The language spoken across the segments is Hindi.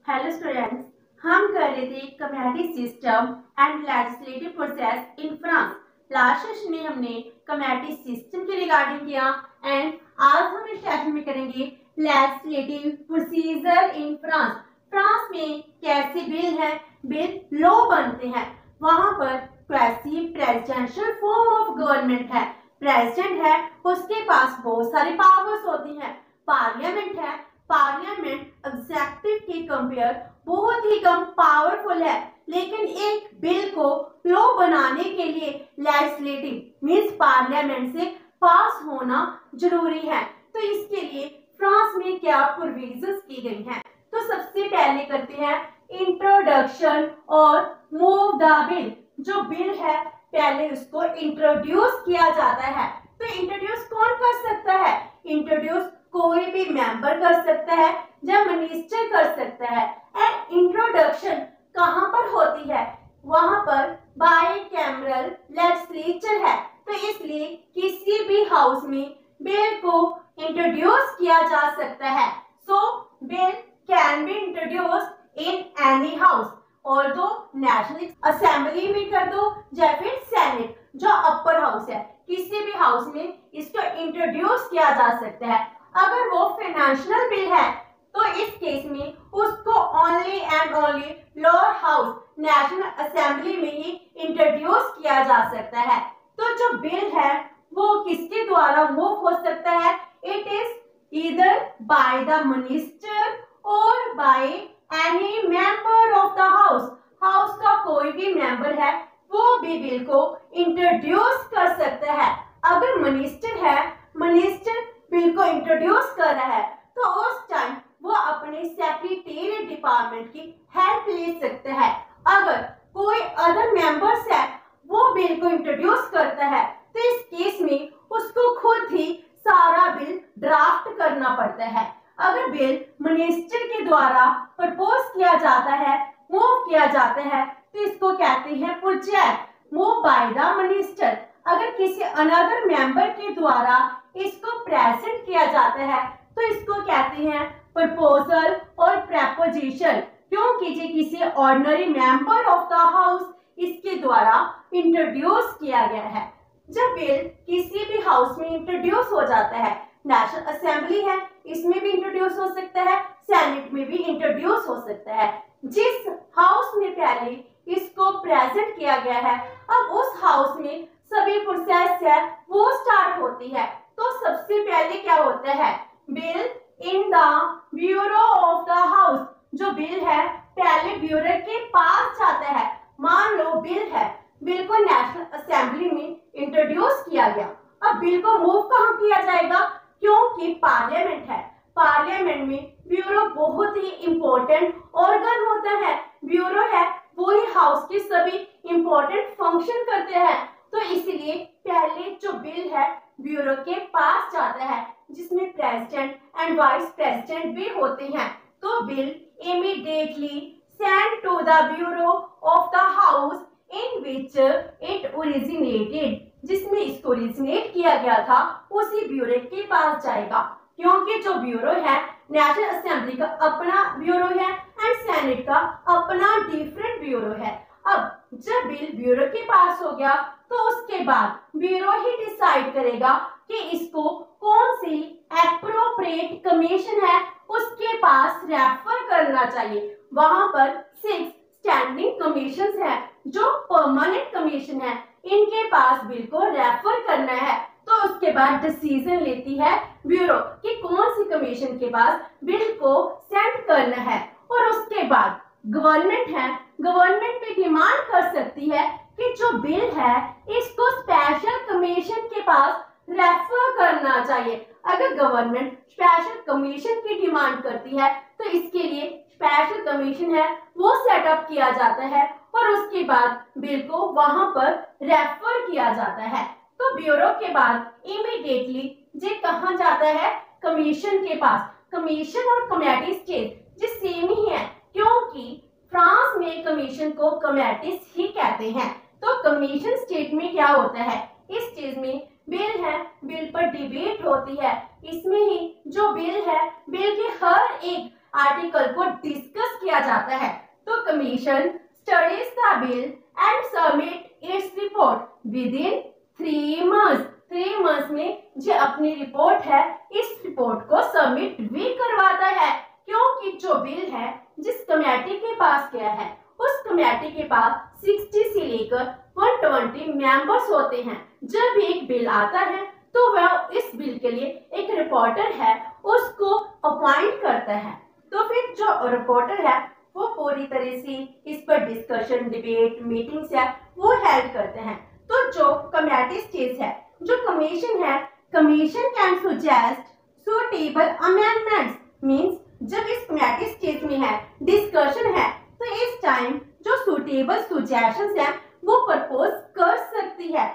हेलो स्टूडेंट्स, हम कर रहे थे community system and legislative process in France. Last session में हमने कम्युनिटी सिस्टम के रिगार्डिंग किया एंड आज हम इस सेशन में करेंगे legislative procedure in France. France में कैसे बिल लॉ बनते हैं, वहां पर कैसी प्रेसिडेंशियल फॉर्म ऑफ गवर्नमेंट है। प्रेसिडेंट है, उसके पास बहुत सारी पावर्स होती हैं। पार्लियामेंट है, पार्लियामेंट एग्जेक्टिव के कंपेयर बहुत ही कम पावरफुल है, लेकिन एक बिल को लॉ बनाने के लिए लेजिस्लेटिव मींस पार्लियामेंट से पास होना जरूरी है। तो इसके लिए फ्रांस में क्या प्रोविजंस की गई हैं, तो सबसे पहले करते हैं इंट्रोडक्शन और मूव द बिल। जो बिल है पहले उसको इंट्रोड्यूस किया जाता है। तो इंट्रोड्यूस कौन कर सकता है? इंट्रोड्यूस कोई भी मेंबर कर सकता है या मिनिस्टर कर सकता है। एंड इंट्रोडक्शन कहां पर होती है? वहां पर बाइकैमरल लेजिस्लेचर है, तो इसलिए किसी भी हाउस में बिल को इंट्रोड्यूस किया जा सकता है। So bill can be introduced in any house, और तो नेशनल असेंबली में कर दो या फिर सेनेट जो अपर हाउस है, किसी भी हाउस में इसको इंट्रोड्यूस किया जा सकता है। अगर वो फाइनेंशियल बिल है तो इस केस में उसको only and only lower house national assembly में ही इंट्रोड्यूस किया जा सकता है। तो जो बिल है वो किसके द्वारा मूव हो सकता है? It is either by the minister or by any member of the house. House का कोई भी मेंबर है वो भी बिल को इंट्रोड्यूस कर सकता है। अगर मिनिस्टर है, मिनिस्टर बिल को इंट्रोड्यूस कर रहा है, तो उस टाइम वो अपने सेक्रेटेरिएट डिपार्टमेंट की हेल्प ले सकते हैं। अगर कोई अदर मेंबर्स है वो बिल को इंट्रोड्यूस करता है, तो इस केस में उसको खुद ही सारा बिल ड्राफ्ट करना पड़ता है। अगर बिल मिनिस्टर के द्वारा प्रपोज किया जाता है, मूव किया जाता है, तो इसको कहते हैं project move by the minister. अगर किसी अनदर मेंबर के द्वारा इसको प्रेजेंट किया जाता है तो इसको कहते हैं प्रपोजल और प्रपोजिशन, क्योंकि ये किसी ordinary member of the house इसके द्वारा इंट्रोड्यूस किया गया है। जब बिल किसी भी हाउस में इंट्रोड्यूस हो जाता है, नेशनल असेंबली है इसमें भी इंट्रोड्यूस हो सकता है, सेनेट में भी इंट्रोड्यूस हो सकता है। जिस हाउस में पहले इसको प्रेजेंट किया गया है, अब उस हाउस में सभी प्रोसेस है वो स्टार्ट होती है। तो सबसे पहले क्या होता है? Bill in the bureau of the house. जो बिल है पहले ब्यूरो के पास जाता है। मान लो बिल है, बिल को नेशनल असेंबली में इंट्रोड्यूस किया गया, अब बिल को मूव कहाँ किया जाएगा? क्योंकि पार्लियामेंट है, पार्लियामेंट में ब्यूरो बहुत ही इंपॉर्टेंट ऑर्गन होता है। ब्यूरो है वही हाउस के सभी इंपॉर्टेंट फंक्शन करते हैं, तो इसलिए पहले जो बिल है ब्यूरो के पास जाता है, जिसमें प्रेसिडेंट एंड वाइस प्रेसिडेंट भी होते हैं। तो bill immediately send to the bureau of the house in which it originated, जिसमें इसको ओरिजिनेट किया गया था उसी ब्यूरो के पास जाएगा। क्योंकि जो ब्यूरो है नेशनल असेंबली का अपना ब्यूरो है एंड सेनेट का अपना डिफरेंट ब्यूरो है। अब जब बिल ब्यूरो के पास हो गया तो उसके बाद ब्यूरो ही डिसाइड करेगा कि इसको कौन सी एप्रोप्रिएट कमीशन है उसके पास रेफर करना चाहिए। वहां पर 6 स्टैंडिंग कमीशन है जो परमानेंट कमीशन है, इनके पास बिल को रेफर करना है। तो उसके बाद डिसीजन लेती है ब्यूरो कि कौन सी कमीशन के पास बिल को सेंड करना है। और उसके बाद गवर्नमेंट है, गवर्नमेंट भी डिमांड कर सकती है कि जो बिल है इसको स्पेशल कमीशन के पास रेफर करना चाहिए। अगर गवर्नमेंट स्पेशल कमीशन की डिमांड करती है तो इसके लिए स्पेशल कमीशन है वो सेटअप किया जाता है और उसके बाद बिल को वहां पर रेफर किया जाता है। तो ब्यूरो के बाद इमीडिएटली ये कहां जाता है? कमीशन के पास। कमीशन और कमेटी स्टेट जी सेम ही है, क्योंकि फ्रांस में कमीशन को कमेटीज ही कहते हैं। तो कमीशन स्टेट में क्या होता है? इस चीज में बिल है, बिल पर डिबेट होती है, इसमें ही जो बिल है बिल के हर एक आर्टिकल को डिस्कस किया जाता है। तो commission studies the bill and submit its report with in 3 months। 3 months में जो अपनी रिपोर्ट है इस रिपोर्ट को सबमिट भी करवाता है, क्योंकि जो बिल है जिस कमेटी के पास गया है उस कमेटी के पास 60 से लेकर 120 मेंबर्स होते हैं। जब एक बिल आता है तो वह इस बिल के लिए एक रिपोर्टर है उसको अपॉइंट करता है। तो फिर जो रिपोर्टर है वो पूरी तरह से इस पर डिस्कशन, डिबेट, मीटिंग्स है वो हेल्प करते हैं। तो जो कमेटी स्टेज है, जो कमीशन है, commission can suggest suitable amendments. Means जब इस कमेटी स्टेज में है, डिस्कशन है, तो इस टाइम जो सुटेबल सजेशंस है वो प्रपोज कर सकती है।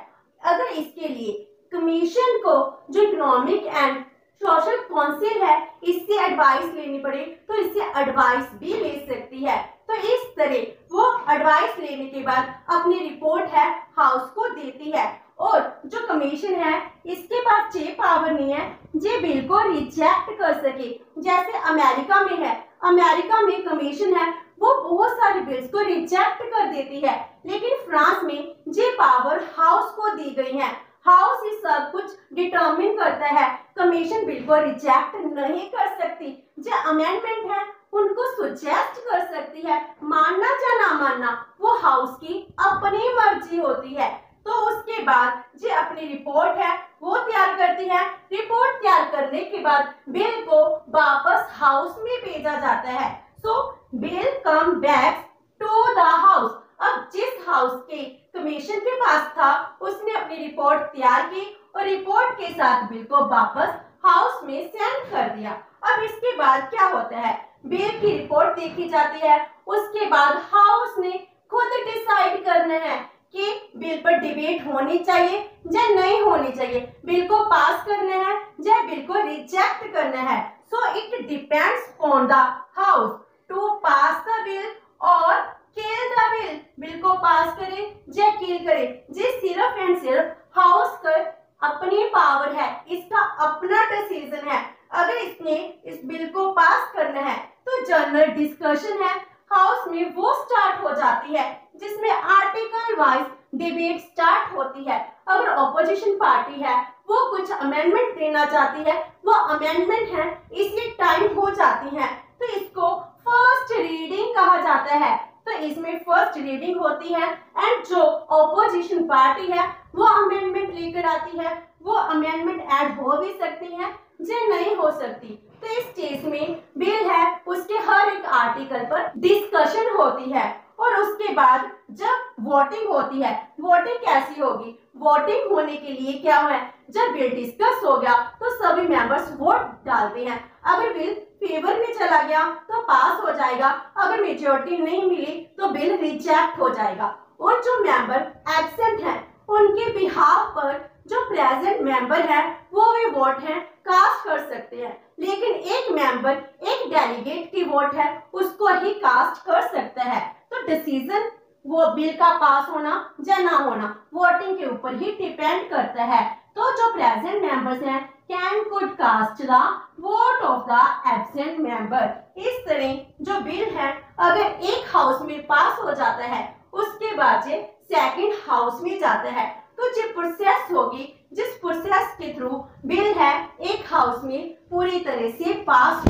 अगर इसके लिए कमीशन को जो इकोनॉमिक एंड सोशल काउंसिल है इससे एडवाइस लेनी पड़े तो इससे एडवाइस भी ले सकती है। तो इस तरह वो एडवाइस लेने के बाद अपनी रिपोर्ट है हाउस को देती है। और जो कमीशन है इसके पास ये पावर नहीं है जे बिल को रिजेक्ट कर सके। जैसे अमेरिका में है, अमेरिका में कमीशन है वो बहुत सारे बिल्स को रिजेक्ट कर देती है, लेकिन फ्रांस में ये पावर हाउस को दी गई है। हाउस ही सब कुछ डिटरमिन करता है, कमीशन बिल को रिजेक्ट नहीं कर सकती। जो अमेंडमेंट है उनको सजेस्ट कर सकती है, मानना या ना मानना वो हाउस की अपनी मर्जी होती है। तो उसके बाद जो अपनी रिपोर्ट है वो तैयार करती है। रिपोर्ट तैयार करने के बाद बिल को वापस हाउस में भेजा जाता है। So bill come back to the house. अब जिस हाउस के कमीशन के पास था उसने अपनी रिपोर्ट तैयार की और रिपोर्ट के साथ बिल को वापस हाउस में सेंड कर दिया। अब इसके बाद क्या होता है, बिल की रिपोर्ट देखी जाती है, उसके बाद हाउस ने खुद डिसाइड करना है कि बिल पर डिबेट होनी चाहिए या नहीं होनी चाहिए, बिल को पास करना है या बिल को रिजेक्ट करना है। So it depends on the house to pass the bill or kill the bill. Bill को पास करे या किल करे, ये सिर्फ एंड सिर्फ हाउस का अपनी पावर है, इसका अपना डिसीजन है। अगर इसने इस बिल को पास करना है तो जनरल डिस्कशन है हाउस में वो स्टार्ट हो जाती है, जिसमें आर्टिकल वाइज डिबेट स्टार्ट होती है। अगर ऑपोजिशन पार्टी है वो कुछ अमेंडमेंट देना चाहती है, वो अमेंडमेंट है इसलिए टाइम हो जाती है, तो इसको फर्स्ट रीडिंग कहा जाता है। तो इसमें फर्स्ट रीडिंग होती है एंड जो ऑपोजिशन पार्टी है वो अमेंडमेंट लेकर आती है। वो अमेंडमेंट ऐड हो भी सकती है या नहीं हो सकती। तो इस स्टेज में बिल है उसके हर एक आर्टिकल पर डिस्कशन होती है और उसके बाद जब वोटिंग होती है, वोटिंग कैसी होगी, वोटिंग होने के लिए क्या है, जब बिल डिस्कस हो गया तो सभी मेंबर्स वोट डालते हैं। अगर बिल फेवर में चला गया तो पास हो जाएगा, अगर मेजोरिटी नहीं मिली तो बिल रिजेक्ट हो जाएगा। और जो मेंबर एब्सेंट हैं उनके बिहाफ पर जो प्रेजेंट मेंबर है वो भी वोट है कास्ट कर सकते हैं, लेकिन एक मेंबर एक डेलीगेट की वोट है उसको ही कास्ट कर सकता है। तो डिसीजन वो बिल का पास होना या ना होना वोटिंग के ऊपर ही डिपेंड करता है। तो जो प्रेजेंट मेंबर्स हैं can could cast the vote of the absent member. इस तरह जो बिल है अगर एक हाउस में पास हो जाता है उसके बाद ये सेकंड हाउस में जाता है। तो जो प्रोसेस होगी, जिस प्रोसेस के थ्रू बिल है एक हाउस में पूरी तरह से pass.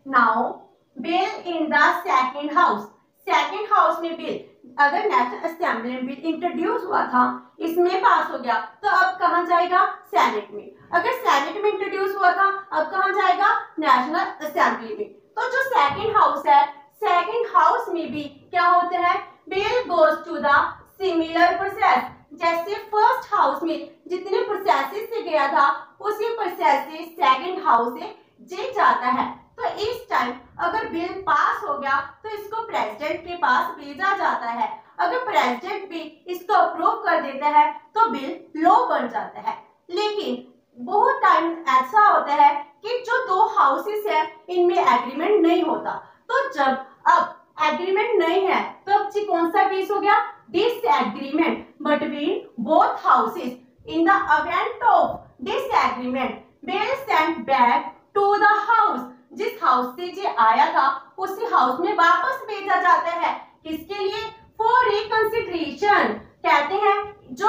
Now bill in the second house. Second house में बिल अगर नेशनल असेंबली में बिल इंट्रोड्यूस हुआ था, इसमें पास हो गया तो अब कहाँ जाएगा, सेनेट में। अगर सेनेट में इंट्रोड्यूस हुआ था अब कहाँ जाएगा, नेशनल असेंबली में। तो जो सेकंड हाउस है, सेकंड हाउस में भी क्या होता है, bill goes to the similar process. जैसे फर्स्ट हाउस में जितने प्रोसेसेस से गया था उसी प्रोसेस से सेकंड हाउस से जे जाता है। तो इस टाइम अगर बिल पास हो गया तो इसको प्रेसिडेंट के पास भेजा जाता है। अगर प्रेसिडेंट भी इसको अप्रूव कर देता है तो बिल लॉ बन जाता है। लेकिन बहुत टाइम ऐसा होता है कि जो दो हाउसेस है इनमें एग्रीमेंट नहीं होता। तो जब अब एग्रीमेंट नहीं है तो अब कौन सा केस हो गया, disagreement between both houses. In the event of disagreement bill sent back to the house. जिस हाउस से जो आया था उसी हाउस में वापस भेजा जाता है। किसके लिए? For reconsideration. कहते हैं जो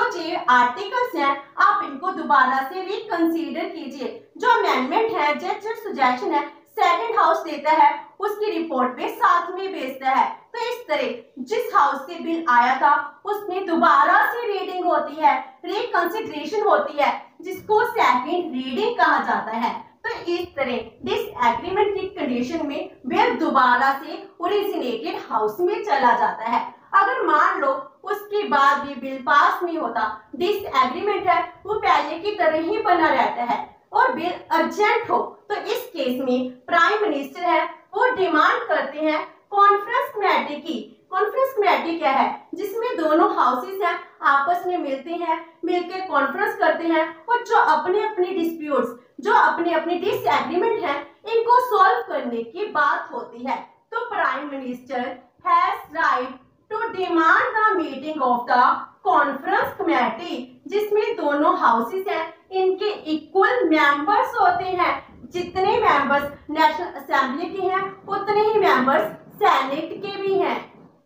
आर्टिकल्स हैं आप इनको दोबारा से रिकंसीडर कीजिए। जो अमेंडमेंट है, जो सजेशन है सेकंड हाउस देता है उसकी रिपोर्ट में साथ में भेजता है। तो इस तरह जिस हाउस से बिल आया था उसमें दोबारा से रीडिंग होती है, रिकंसिडरेशन होती है, जिसको सेकंड रीडिंग कहा जाता है। तो इस तरह डिसएग्रीमेंट की कंडीशन में बिल दोबारा से ओरिजिनेटेड हाउस में चला जाता है। अगर मान लो उसके बाद भी बिल पास नहीं होता, डिसएग्रीमेंट है वो पहले की तरह ही बना रहता है और बिल अर्जेंट हो, तो इस केस में प्राइम मिनिस्टर है वो डिमांड करते हैं कॉन्फ्रेंस कमेटी की। कॉन्फ्रेंस कमेटी क्या है? जिसमें दोनों हाउसेस हैं आपस में मिलते हैं, मिलकर कॉन्फ्रेंस करते हैं और जो अपने अपने डिस्प्यूट्स, जो अपने अपने डिसएग्रीमेंट हैं इनको सॉल्व करने की बात होती है। तो prime minister has right to demand the meeting of the conference committee, जिसमें दोनों हाउसेस हैं इनके इक्वल मेंबर्स होते हैं। जितने मेंबर्स नेशनल असेंबली के हैं उतने ही मेंबर्स सेनेट के भी हैं।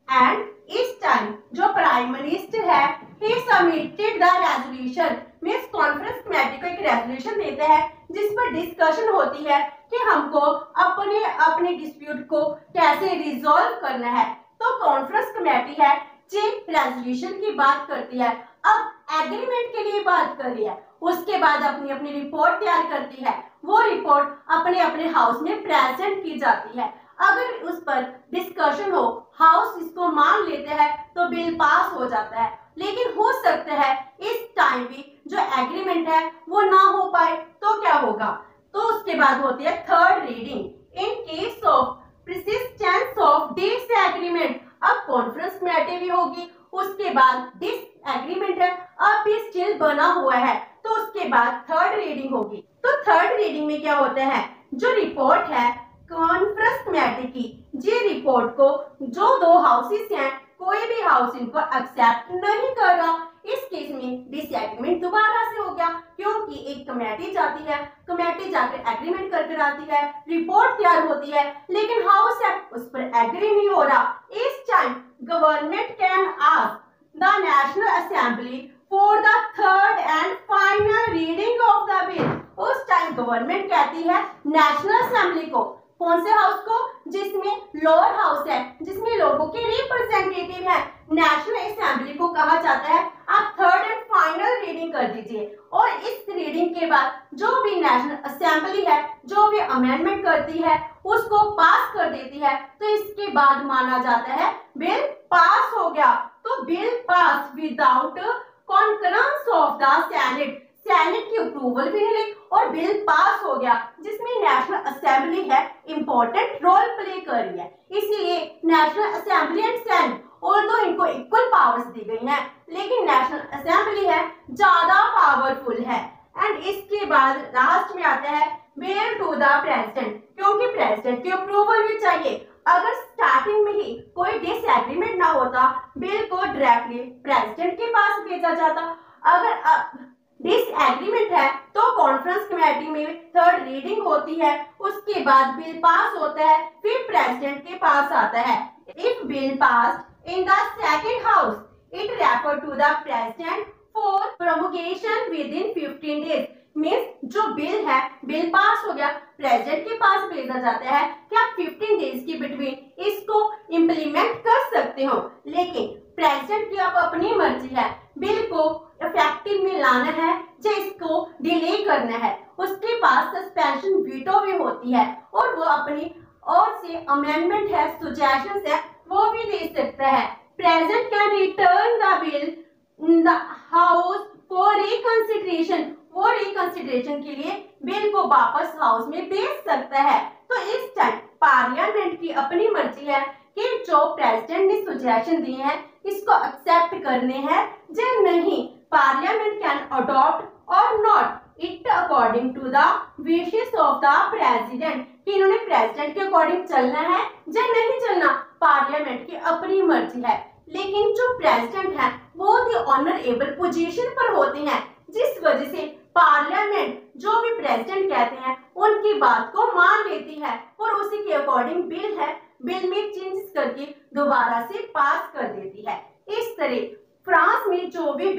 एंड इस टाइम जो प्राइम मिनिस्टर है he submitted the resolution, means conference committee को एक रेजोल्यूशन देता है जिस पर डिस्कशन होती है कि हमको अपने अपने डिस्प्यूट को कैसे रिजॉल्व करना है। तो कॉन्फ्रेंस कमेटी है जो रेजोल्यूशन की बात करती है, अब एग्रीमेंट के लिए बात कर रही है, उसके बाद अपनी अपनी रिपोर्ट तैयार करती है। वो रिपोर्ट अपने अपने हाउस में प्रेजेंट की जाती है। अगर उस पर डिस्कशन हो, हाउस इसको मान लेते हैं तो बिल पास हो जाता है। लेकिन हो सकता है इस टाइम भी जो एग्रीमेंट है वो ना हो पाए, तो क्या होगा? तो उसके बाद होती है third reading. In case of persistence of disagreement, अब कॉन्फ्रेंस कमेटी भी होगी, उसके बाद डिसएग्रीमेंट है अब भी स्टिल बना हुआ है, तो उसके बाद थर्ड रीडिंग होगी। तो थर्ड रीडिंग में क्या होता है? जो रिपोर्ट है कॉन्फ्रेंस कमेटी की, जी रिपोर्ट को जो दो हाउसेस हैं कोई भी हाउस इनको एक्सेप्ट नहीं कर रहा, इस केस में डिसएग्रीमेंट दोबारा से हो गया, क्योंकि एक कमेटी जाती है, कमेटी जाकर एग्रीमेंट करके आती है, रिपोर्ट तैयार होती है, लेकिन हाउस है उस पर एग्री नहीं हो रहा। इस time government can ask the national assembly for the third and final reading of the bill. उस टाइम गवर्नमेंट कहती है नेशनल असेंबली को, कौन से हाउस को? जिसमें लोअर हाउस है, जिसमें लोगों के रिप्रेजेंटेटिव है, नेशनल असेंबली को कहा जाता है आप थर्ड एंड फाइनल रीडिंग कर दीजिए। और इस रीडिंग के बाद जो भी नेशनल असेंबली है जो भी अमेंडमेंट करती है उसको पास कर देती है, तो इसके बाद माना जाता है बिल पास हो गया। तो bill pass without concurrence of the senate, senate की अप्रूवल भी नहीं ली और बिल पास हो गया, जिसमें नेशनल असेंबली है इंपॉर्टेंट रोल प्ले कर रही है। इसीलिए national assembly and senate although इनको इक्वल पावर्स दी गई हैं, लेकिन नेशनल असेंबली है ज्यादा पावरफुल है। एंड इसके बाद लास्ट में आता है बिल टू द प्रेसिडेंट, क्योंकि प्रेसिडेंट की अप्रूवल भी चाहिए। अगर स्टार्टिंग में ही कोई डिसएग्रीमेंट ना होता बिल को डायरेक्टली प्रेसिडेंट के पास भेजा जाता। अगर डिसएग्रीमेंट है तो कॉन्फ्रेंस कमेटी में थर्ड रीडिंग होती है, उसके बाद बिल पास होता है, फिर प्रेसिडेंट के पास आता है। If bill pass in the second house it refer to the president for promulgation within 15 days. Means जो बिल है बिल पास हो गया, प्रेसिडेंट के पास भेजा जाता है कि आप 15 डेज के बिटवीन इसको इम्प्लीमेंट कर सकते हो। लेकिन प्रेसिडेंट की अब अपनी मर्जी है, बिल को इफेक्टिव में लाना है या इसको डिले करना है, उसके पास सस्पेंशन वीटो भी होती है और वो अपनी और से अमेंडमेंट है, सजेशंस है, वो भी दे सकता है। President can return the bill in the house for reconsideration, वो रिकंसिडरेशन के लिए बिल को वापस हाउस में भेज सकता है। तो इस टाइम पार्लियामेंट की अपनी मर्जी है कि जो प्रेसिडेंट ने सजेशन दिए हैं इसको एक्सेप्ट करने हैं या नहीं। Parliament can adopt or not it according to the wishes of the president, कि इन्होंने प्रेसिडेंट के अकॉर्डिंग चलना है या नहीं चलना, पार्लियामेंट की अपनी मर्जी है। लेकिन जो प्रेसिडेंट है बहुत ही ऑनरेबल पोजीशन पर होते हैं, जिस वजह से पार्लियामेंट जो भी प्रेसिडेंट कहते हैं उनकी बात को मान लेती है और उसी के अकॉर्डिंग बिल में चेंजेस करके दोबारा से पास कर देती है। इस तरह फ्रांस में जो भी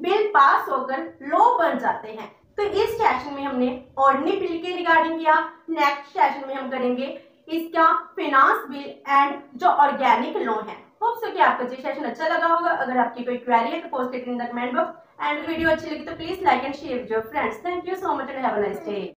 बिल पास होकर लॉ बन जाते हैं। तो इस सेशन में हमने ऑर्डिनरी बिल के रिगार्डिंग किया। नेक्स्ट सेशन में हम करेंगे इसका फाइनेंस बिल एंड जो ऑर्गेनिक लॉ है। होप सो कि आपको ये सेशन अच्छा लगा होगा। अगर आपकी कोई क्वेरी है तो post it in the comment box and video अच्छी लगी तो please like and share with your friends. Thank you so much and have a nice day.